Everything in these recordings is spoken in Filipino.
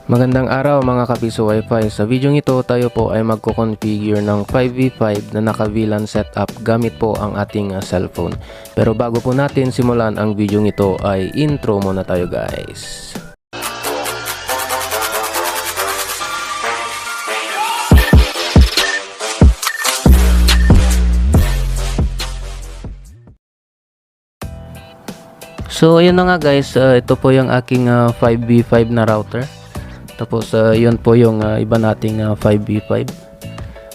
Magandang araw mga kapiso Wi-Fi. Sa video ito tayo po ay magko-configure ng 5v5 na naka-VLAN setup gamit po ang ating cellphone. Pero bago po natin simulan ang video ito ay intro muna tayo guys. So ayun na nga guys, ito po yung aking 5v5 na router. Tapos yun po yung iba nating 5v5.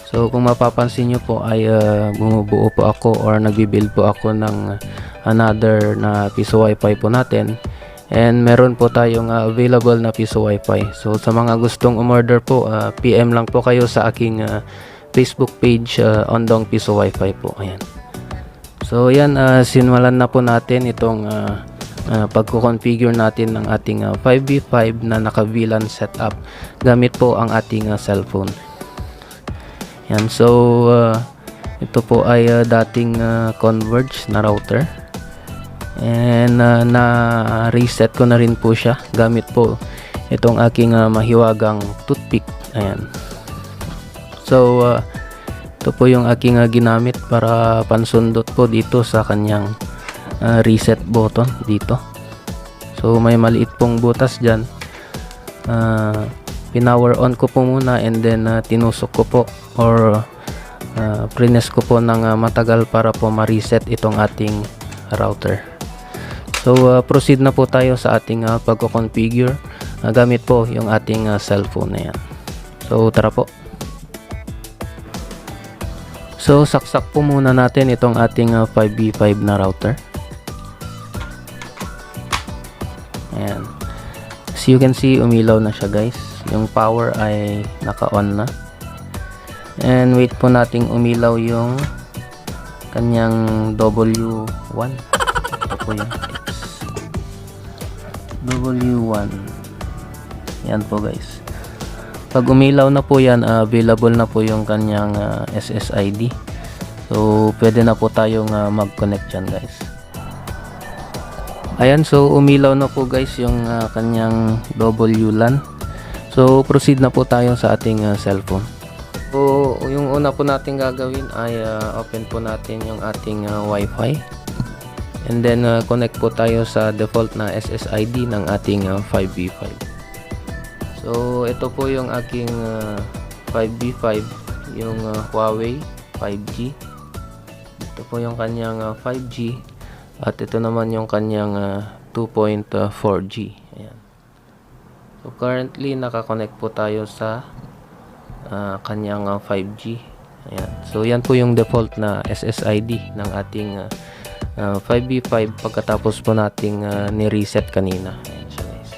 So kung mapapansin nyo po ay bumubuo po ako or nagbibuild po ako ng another na piso wifi po natin. And meron po tayong available na piso wifi. So sa mga gustong umorder po, PM lang po kayo sa aking Facebook page, Ondong Piso Wifi po. Ayan. So yan, simulan na po natin itong pagko-configure natin ng ating 5v5 na naka-VLAN setup gamit po ang ating cellphone. Yan, so ito po ay dating Converge na router, and na-reset ko na rin po siya gamit po itong aking mahiwagang toothpick. Ayan. So ito po yung aking ginamit para pansundot po dito sa kanyang reset button dito. So may maliit pong butas dyan. Pinower on ko po muna, and then tinusok ko po or prines ko po ng matagal para po ma-reset itong ating router. So proceed na po tayo sa ating pagko-configure gamit po yung ating cellphone na yan. So tara po. So saksak po muna natin itong ating 5v5 na router. Ayan. As you can see, umilaw na siya guys. Yung power ay naka-on na. And wait po nating umilaw yung kanyang W1. Ito po yung W1. Yan po guys. Pag umilaw na po yan, available na po yung kanyang SSID. So pwede na po tayong mag-connect yan guys. Ayan, so umilaw na po guys yung kanyang WLAN. So proceed na po tayo sa ating cellphone. So yung una po natin gagawin ay open po natin yung ating Wi-Fi. And then connect po tayo sa default na SSID ng ating 5v5. So ito po yung aking 5v5, yung Huawei 5G. Ito po yung kanyang 5G. At ito naman yung kanyang 2.4G. Ayan. So currently nakakonect po tayo sa kanyang 5G. Ayan. So yan po yung default na SSID ng ating 5v5 pagkatapos po nating ni-reset kanina. Ayan siya guys.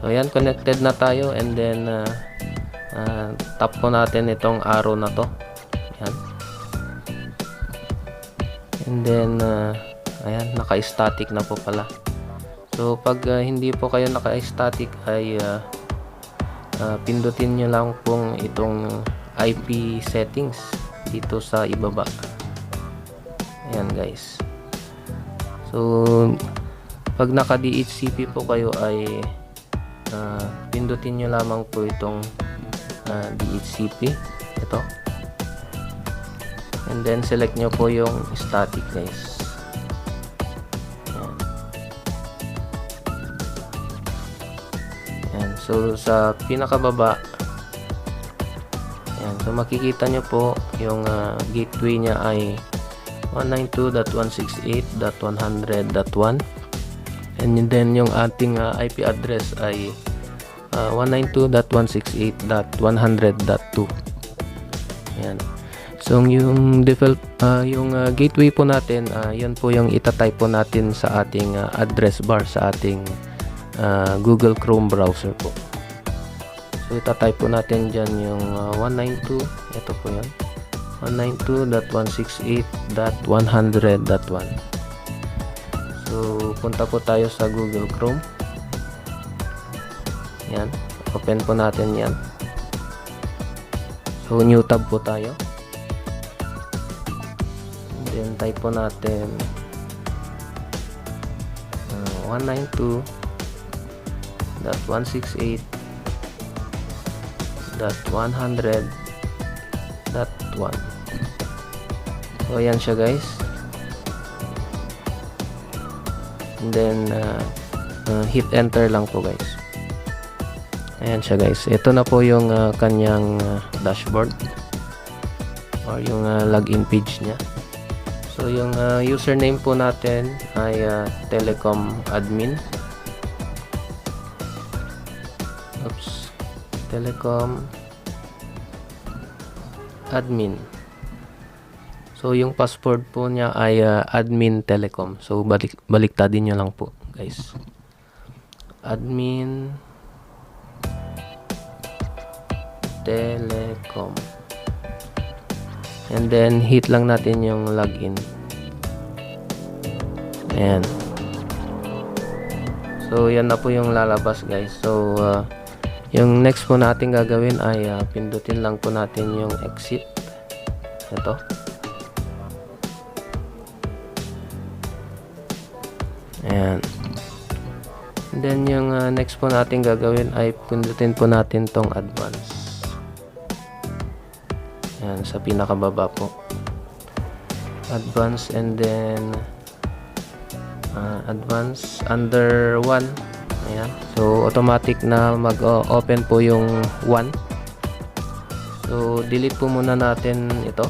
So yan, connected na tayo, and then tap po natin itong arrow na to. Ayan. And then ayan, naka-static na po pala. So pag hindi po kayo naka-static ay pindutin nyo lang pong itong IP settings dito sa ibaba. Ayan guys. So pag naka-DHCP po kayo ay pindutin nyo lamang po itong DHCP. Ito. And then select nyo po yung static guys. So sa pinakababa, ayan, so makikita nyo po yung gateway nya ay 192.168.100.1, and then yung ating IP address ay 192.168.100.2. Ayan. So yung default yung gateway po natin, yan po yung itatype po natin sa ating address bar sa ating Google Chrome browser po. So itatype po natin dyan yung 192, ito po yan, 192.168.100.1. so punta po tayo sa Google Chrome. Yan, open po natin yan. So new tab po tayo, and then type po natin 192.168 .100.1. So ayan siya guys, and then hit enter lang po guys. Ayan siya guys, ito na po yung kanyang dashboard or yung login page nya. So yung username po natin ay Telecom Admin. Telecom Admin. So yung password po niya ay Admin Telecom. So baliktadin nyo lang po guys, Admin Telecom, and then hit lang natin yung login. Ayan. So yan na po yung lalabas guys. So yung next po natin gagawin ay pindutin lang po natin yung exit. Ito. Ayan. And then yung next po natin gagawin ay pindutin po natin tong advance. Ayan, sa pinakababa po. Advance, and then advance under 1. Ayan. So automatic na mag-open po yung 1. So delete po muna natin ito.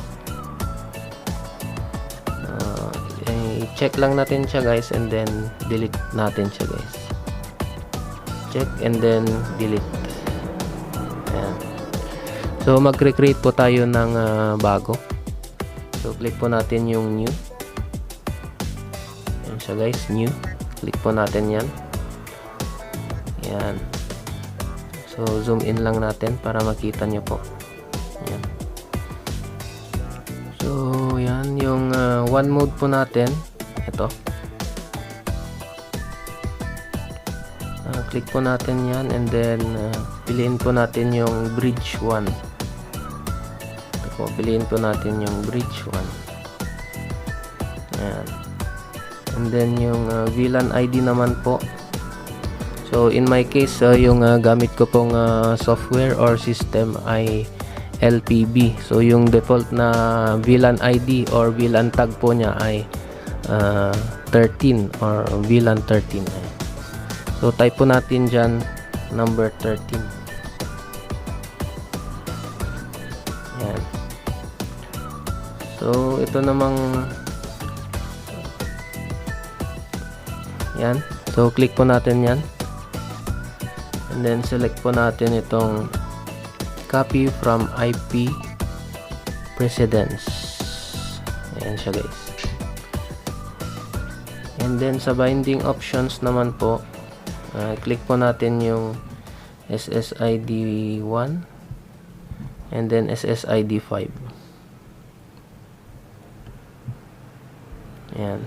Check lang natin siya guys, and then delete natin siya guys. Check and then delete. Ayan. So mag-create po tayo ng bago. So click po natin yung new. Ayan siya guys, new. Click po natin yan. Ayan. So zoom in lang natin para makita nyo po. Ayan. So yan yung one mode po natin. Ito. Click po natin yan, and then piliin po natin yung bridge 1. Ito po, piliin po natin yung bridge 1. Ayan. And then yung VLAN ID naman po. So in my case, yung gamit ko pong software or system ay LPB. So yung default na VLAN ID or VLAN tag po niya ay 13 or VLAN 13. So type po natin dyan number 13. Yan. So ito namang yan. So click po natin yan, and then select po natin itong copy from IP precedence. Ayan siya guys. And then sa binding options naman po, click po natin yung SSID 1 and then SSID 5. Ayan.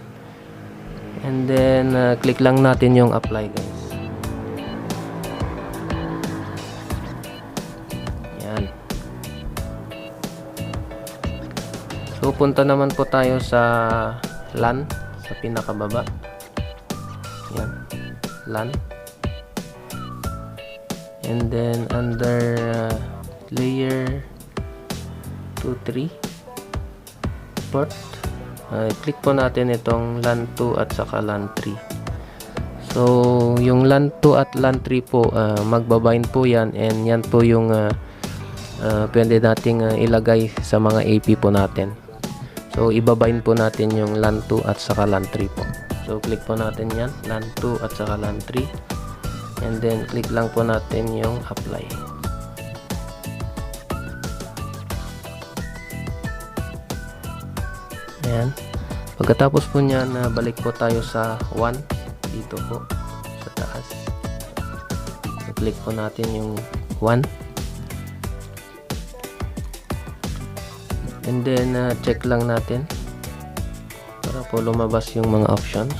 And then click lang natin yung apply guys. Ayan. So punta naman po tayo sa LAN. Sa pinakababa. Yan. LAN. And then under layer 2-3 port, click po natin itong LAN 2 at saka LAN 3. So yung LAN 2 at LAN 3 po, magbabind po yan, and yan po yung pwede nating ilagay sa mga AP po natin. So ibabind po natin yung LAN 2 at saka LAN 3 po. So click po natin yan, LAN 2 at saka LAN 3, and then click lang po natin yung apply. Ayan. Pagkatapos po nyan, balik po tayo sa 1 dito po sa taas. So click po natin yung 1. And then check lang natin para po lumabas yung mga options.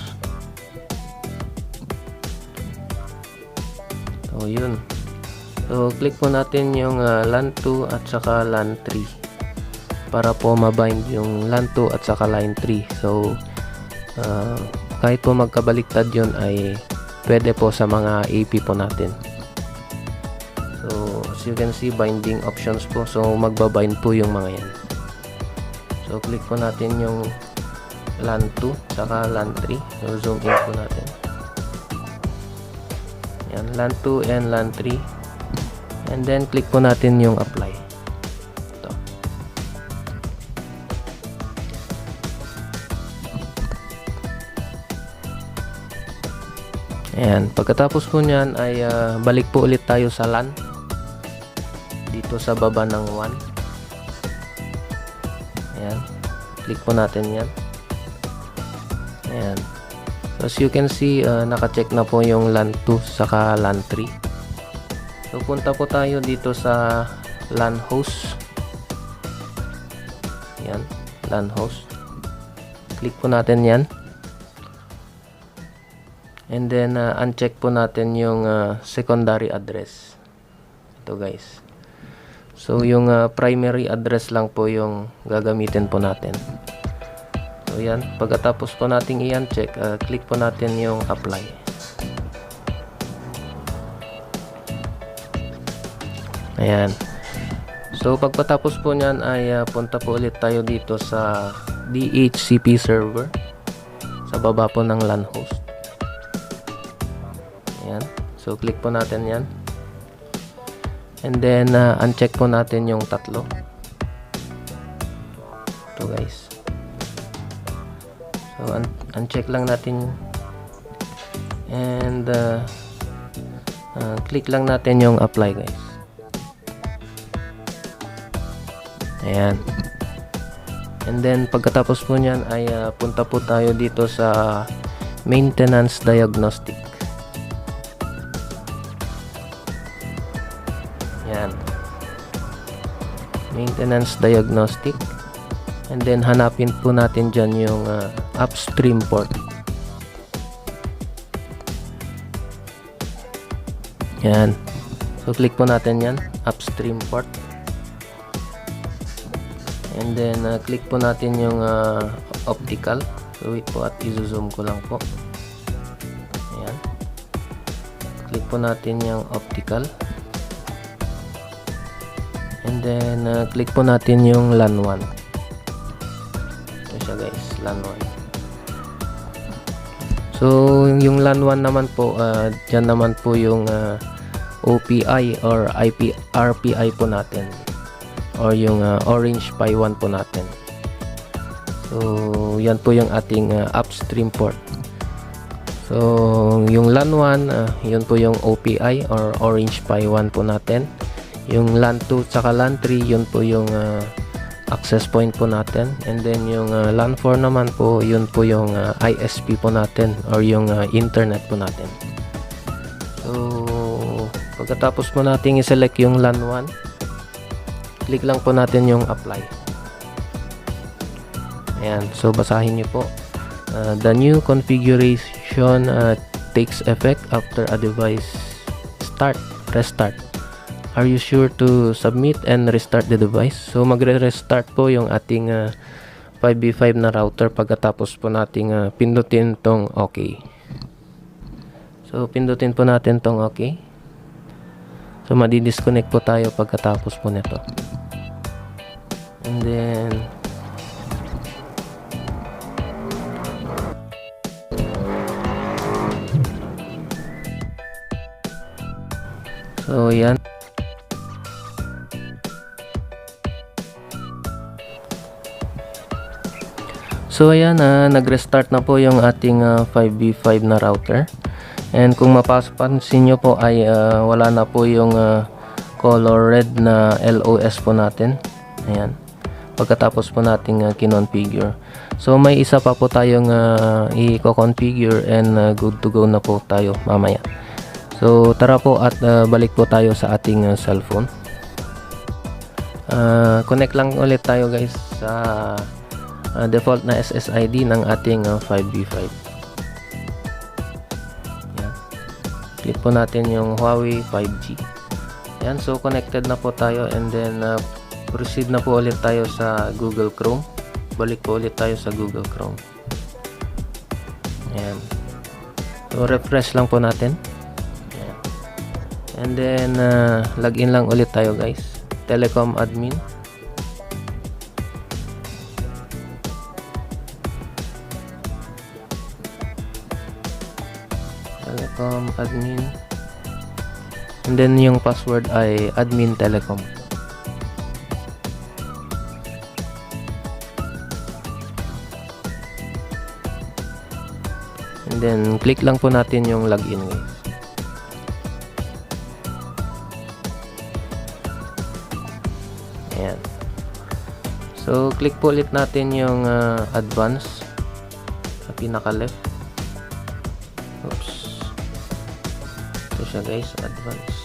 So yun. So click po natin yung LAN 2 at saka LAN 3 para po mabind yung LAN 2 at saka LAN 3. So kahit po magkabaliktad yun ay pwede po sa mga AP po natin. So as you can see, binding options po. So magbabind po yung mga yan. So click po natin yung LAN 2 saka LAN 3. So zoom in po natin. Yan, LAN 2 and LAN 3. And then click po natin yung apply. Ito. Ayan, pagkatapos po nyan ay balik po ulit tayo sa LAN. Dito sa baba ng 1. Ayan, click po natin yan. Ayan. So as you can see, naka-check na po yung LAN 2 saka LAN 3. So punta po tayo dito sa LAN host. Yan, LAN host. Click po natin yan. And then uncheck po natin yung secondary address. Ito guys. So yung primary address lang po yung gagamitin po natin. So yan, pagkatapos po nating i-uncheck, click po natin yung apply. Ayan. So pagpatapos po nyan ay punta po ulit tayo dito sa DHCP server sa baba po ng LAN host. Ayan. So click po natin yan. And then uncheck po natin yung tatlo. Ito guys. So uncheck lang natin. And click lang natin yung apply guys. Ayan. And then pagkatapos po nyan ay punta po tayo dito sa maintenance diagnostic. Ayan. Maintenance diagnostic. And then hanapin po natin dyan yung upstream port. Ayan. So click po natin yan, upstream port. And then click po natin yung optical. So wait po at i-zoom ko lang po. Ayan. Click po natin yung optical. And then click po natin yung LAN 1. Ito siya guys, LAN 1. So yung LAN 1 naman po, dyan naman po yung OPI or RPI po natin, or yung Orange Pi 1 po natin. So yan po yung ating upstream port. So yung LAN 1, yun po yung OPI or Orange Pi 1 po natin. Yung LAN 2 tsaka LAN 3, yun po yung access point po natin. And then yung LAN 4 naman po, yun po yung ISP po natin, or yung internet po natin. So pagkatapos po natin i-select yung LAN 1, click lang po natin yung apply. Ayan, so basahin niyo po. The new configuration takes effect after a device restart. Are you sure to submit and restart the device? So magre-restart po yung ating 5v5 na router pagkatapos po nating pindutin tong OK. So pindutin po natin tong OK. So madi-disconnect po tayo pagkatapos po nito. And then so yan. So ayan, nag-restart na po yung ating 5v5 na router. And kung mapapansin nyo po ay wala na po yung color red na LOS po natin. Ayan. Pagkatapos po nating kinonfigure. So may isa pa po tayong i-configure and good to go na po tayo mamaya. So tara po at balik po tayo sa ating cellphone. Connect lang ulit tayo guys sa default na SSID ng ating 5v5. Yan. Click po natin yung Huawei 5G. Yan, so connected na po tayo, and then proceed na po ulit tayo sa Google Chrome. Balik po ulit tayo sa Google Chrome. Yan. So refresh lang po natin. Yan. And then login lang ulit tayo guys. Telecom admin. Telecom admin. And then yung password ay admin telecom. And then click lang po natin yung login guys. Ayan. So click po ulit natin yung advance sa pinaka left. Oops. Ito siya guys, advance.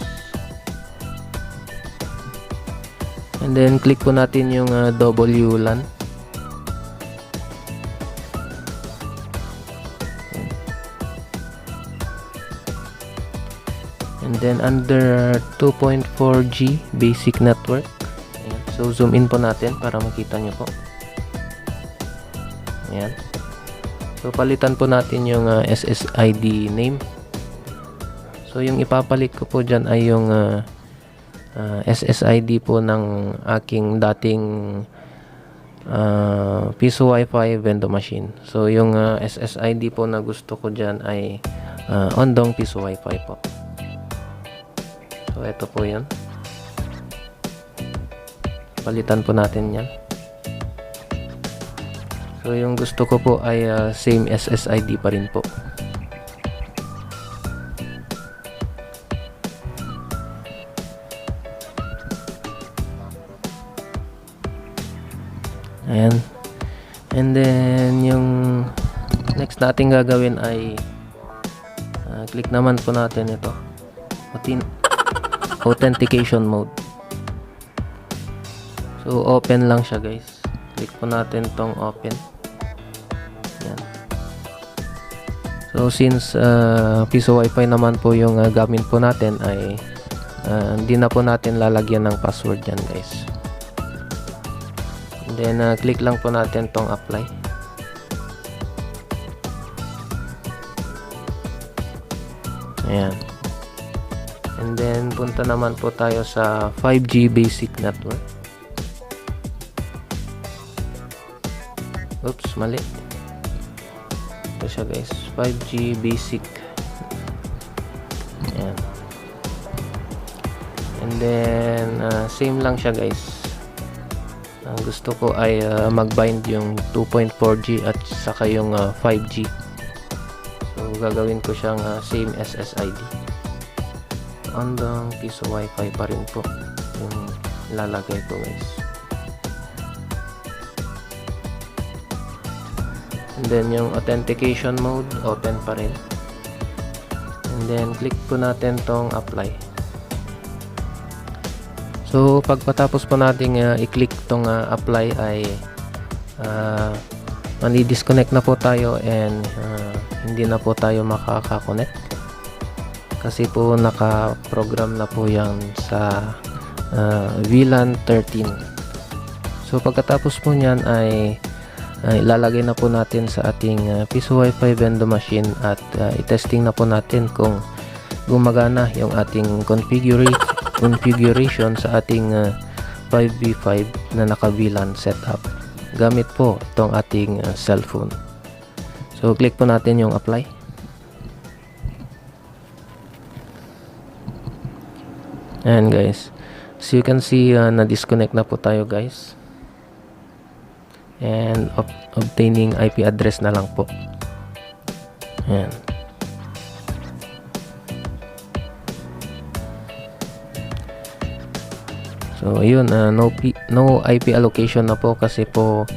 And then click po natin yung WLAN. And then under 2.4G basic network. Ayan. So zoom in po natin para makita nyo po. Ayan. So palitan po natin yung SSID name. So yung ipapalit ko po dyan ay yung SSID po ng aking dating Piso Wi-Fi vendor machine. So yung SSID po na gusto ko dyan ay Ondong Piso Wi-Fi po. So ito po yan. Palitan po natin yan. So yung gusto ko po ay same SSID pa rin po. Ayan. And then yung next natin gagawin ay click naman po natin ito. Authentication mode. So open lang siya guys. Click po natin tong open. Ayan. So since Piso Wi-Fi naman po yung gamit po natin ay hindi na po natin lalagyan ng password yan guys. And then click lang po natin tong apply. Ayan. And then punta naman po tayo sa 5G basic network. Oops, mali. Ito siya guys, 5G basic. Ayan. And then same lang siya guys. Ang gusto ko ay mag-bind yung 2.4G at saka yung 5G. So gagawin ko siyang same SSID. Ondong Piso Wi-Fi pa rin po yung lalagay ko guys. And then yung authentication mode open pa rin. And then click po natin tong apply. So pagpatapos po nating i-click tong apply ay mani-disconnect na po tayo and hindi na po tayo makaka-connect. Kasi po naka-program na po yan sa VLAN 13. So pagkatapos po niyan ay ilalagay na po natin sa ating Piso Wi-Fi vendor machine at i-testing na po natin kung gumagana yung ating configuration sa ating 5v5 na naka-VLAN setup gamit po itong ating cellphone. So click po natin yung apply. Ayan guys, so you can see na-disconnect na po tayo guys, and obtaining IP address na lang po. Ayan. So yun, no IP allocation na po kasi po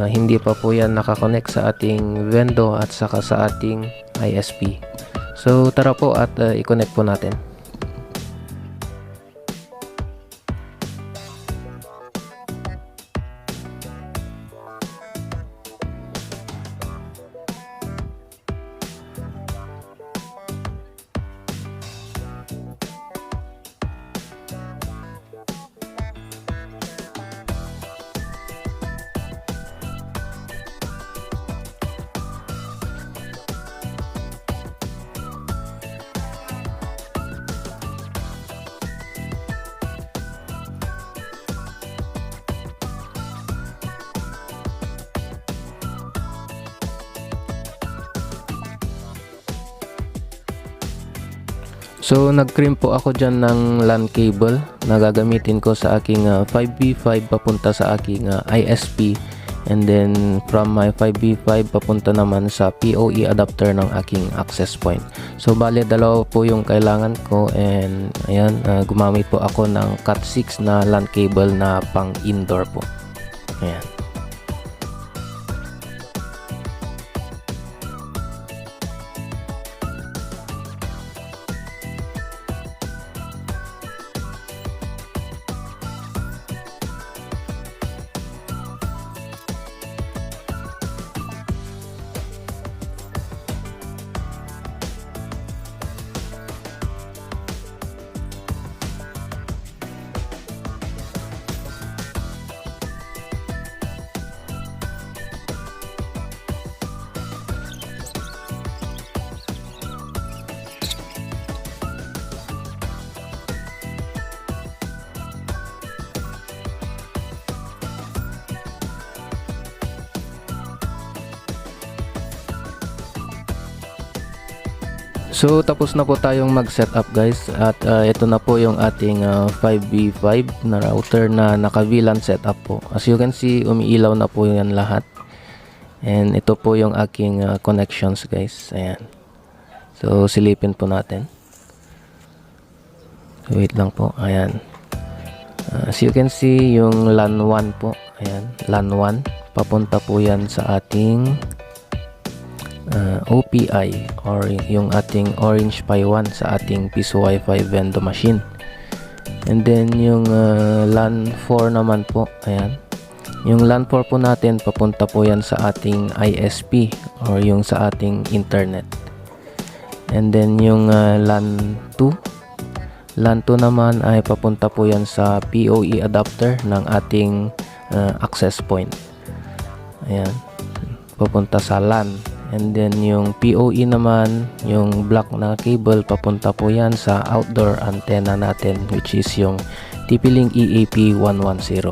hindi pa po yan nakakonect sa ating vendor at saka sa ating ISP. So tara po at i-connect po natin. So nag-crimp po ako dyan ng LAN cable na gagamitin ko sa aking 5v5 papunta sa aking ISP, and then from my 5v5 papunta naman sa PoE adapter ng aking access point. So bale dalawa po yung kailangan ko, and ayan, gumamit po ako ng Cat6 na LAN cable na pang indoor po. Ayan. So tapos na po tayong mag-setup guys, at ito na po yung ating 5v5 na router na naka VLAN setup po. As you can see, umiilaw na po yan lahat, and ito po yung aking connections guys. Ayan. So silipin po natin. So, wait lang po. Ayan. As you can see, yung LAN 1 po. Ayan, LAN 1. Papunta po yan sa ating OPI, or yung ating Orange Pi 1 sa ating Piso Wi-Fi Vendo machine. And then yung LAN 4 naman po, ayan, yung LAN 4 po natin, papunta po yan sa ating ISP, or yung sa ating internet. And then yung LAN 2 naman ay papunta po yan sa PoE adapter ng ating access point. Ayan, papunta sa LAN. And then yung PoE naman, yung black na cable, papunta po yan sa outdoor antenna natin, which is yung TP-Link EAP110.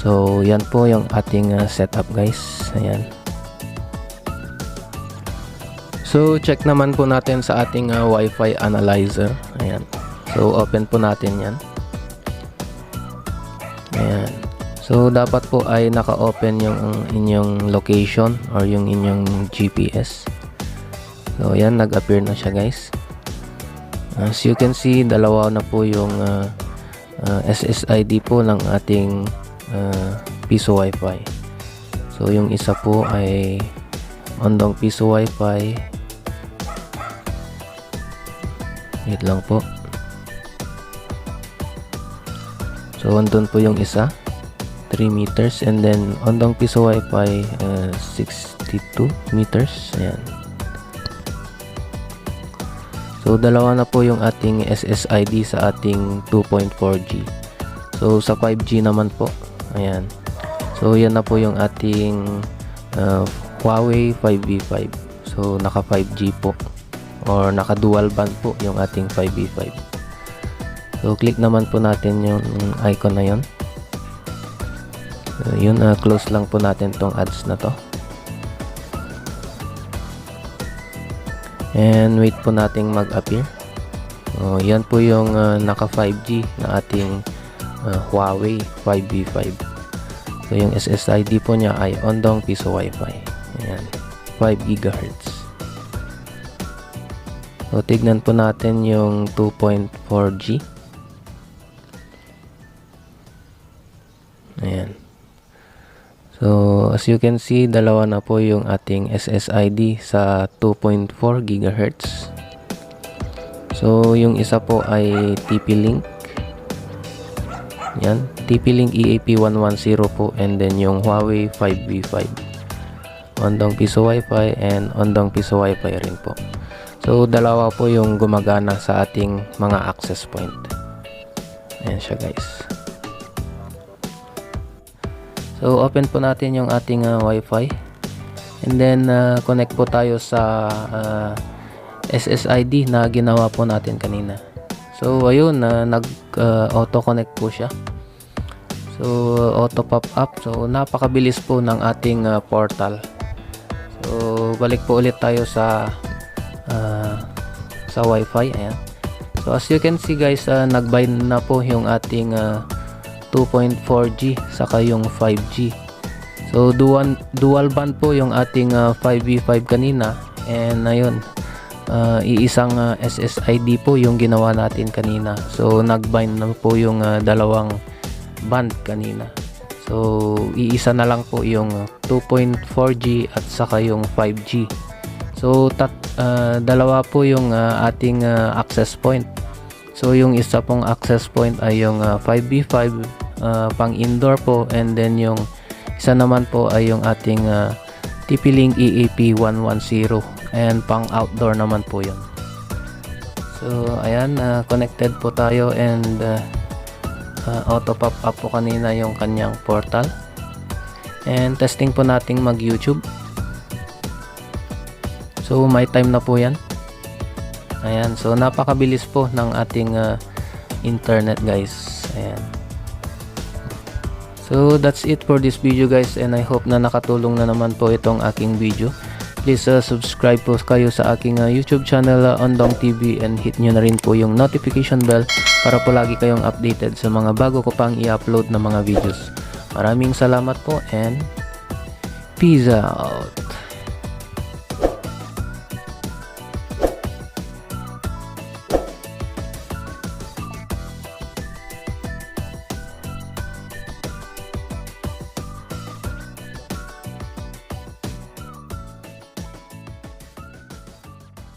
So yan po yung ating setup guys. Ayan. So check naman po natin sa ating Wi-Fi analyzer. Ayan. So open po natin yan. Ayan. So dapat po ay naka-open yung inyong location or yung inyong GPS. So ayan, nag-appear na siya guys. As you can see, dalawa na po yung SSID po ng ating Piso Wi-Fi. So yung isa po ay Ondong Piso Wi-Fi. Wait lang po. So andun po yung isa, 3 meters, and then Ondong Piso Wi-Fi 62 meters. Ayan. So dalawa na po yung ating SSID sa ating 2.4G. So sa 5G naman po, ayan. So yan na po yung ating Huawei 5v5. So naka 5G po, or naka dual band po yung ating 5v5. So click naman po natin yung icon na yon. Yun, close lang po natin tong ads na to, and wait po nating mag-appear. Yan po yung naka 5G na ating Huawei 5v5. So yung SSID po niya ay Ondong Piso Wi-Fi. Ayan, 5 GHz. So tignan po natin yung 2.4G. Ayan. So as you can see, dalawa na po yung ating SSID sa 2.4 GHz. So yung isa po ay TP-Link. Yan, TP-Link EAP110 po, and then yung Huawei 5v5. Ondong Piso Wi-Fi and Ondong Piso Wi-Fi rin po. So dalawa po yung gumagana sa ating mga access point. Ayan siya guys. So open po natin yung ating Wi-Fi, and then connect po tayo sa SSID na ginawa po natin kanina. So ayun, nag auto connect po siya. So auto pop up. So napakabilis po ng ating portal. So balik po ulit tayo sa Wi-Fi. Ayan. So as you can see guys, nag-bind na po yung ating 2.4G saka yung 5G. So dual band po yung ating 5v5 kanina, and ayun, iisang SSID po yung ginawa natin kanina. So nag-bind na po yung dalawang band kanina. So iisa na lang po yung 2.4G at saka yung 5G. So dalawa po yung ating access point. So yung isa pong access point ay yung 5v5 pang indoor po, and then yung isa naman po ay yung ating TP-Link EAP110, and pang outdoor naman po yun. So ayan, connected po tayo, and auto pop up po kanina yung kanyang portal, and testing po nating mag YouTube. So may time na po yan. Ayan, so napakabilis po ng ating internet guys. Ayan. So that's it for this video guys, and I hope na nakatulong na naman po itong aking video. Please subscribe po kayo sa aking YouTube channel, Ondong TV, and hit nyo na rin po yung notification bell para po lagi kayong updated sa mga bago ko pang i-upload na mga videos. Maraming salamat po, and peace out!